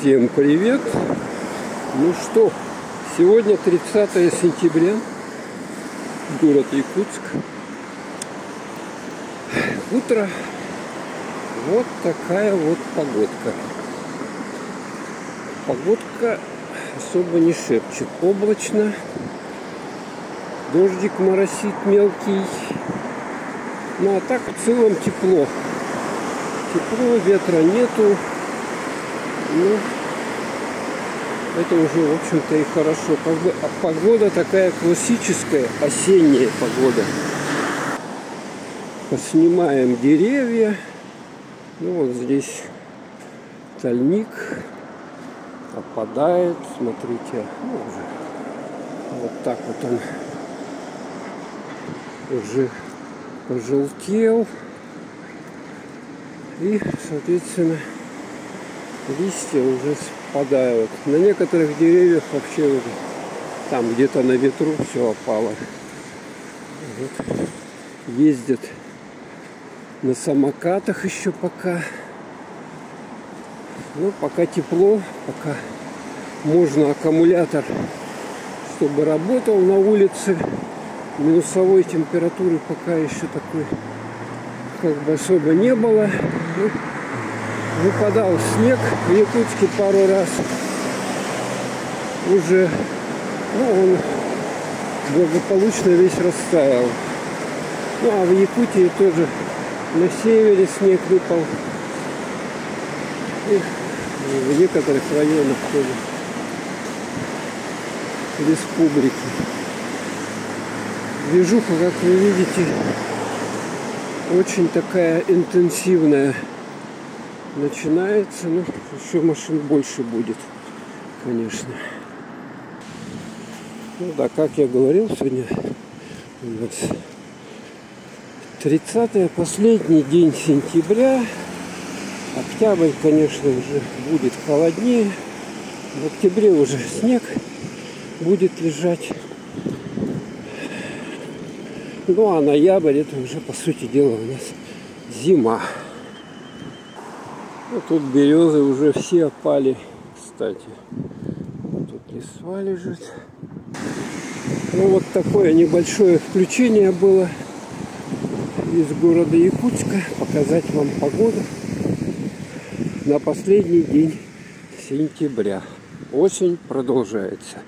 Всем привет! Ну что, сегодня 30 сентября, город Якутск. Утро. Вот такая вот погодка. Погодка особо не шепчет. Облачно. Дождик моросит мелкий. Ну а так в целом тепло. Тепло, ветра нету. Ну, это уже, в общем-то, и хорошо. Погода такая классическая, осенняя погода. Поснимаем деревья. Ну, вот здесь тальник опадает. Смотрите, ну, уже вот так вот он уже пожелтел. И, соответственно, листья уже спадают. На некоторых деревьях вообще уже там где-то на ветру все опало. Вот. Ездят на самокатах еще пока. Ну, пока тепло, пока можно аккумулятор, чтобы работал на улице. Минусовой температуры пока еще такой как бы особо не было. Ну, выпадал снег в Якутске пару раз. Уже, ну, он благополучно весь растаял. Ну, а в Якутии тоже на севере снег выпал. И в некоторых районах тоже республики. Движуха, как вы видите, очень такая интенсивная начинается. Ну, еще машин больше будет, конечно. Ну да, как я говорил, сегодня у нас 30-й, последний день сентября. Октябрь, конечно, уже будет холоднее. В октябре уже снег будет лежать. Ну а ноябрь — это уже, по сути дела, у нас зима. Ну, тут березы уже все опали, кстати. Тут листва лежит. Ну, вот такое небольшое включение было из города Якутска. Показать вам погоду на последний день сентября. Осень продолжается.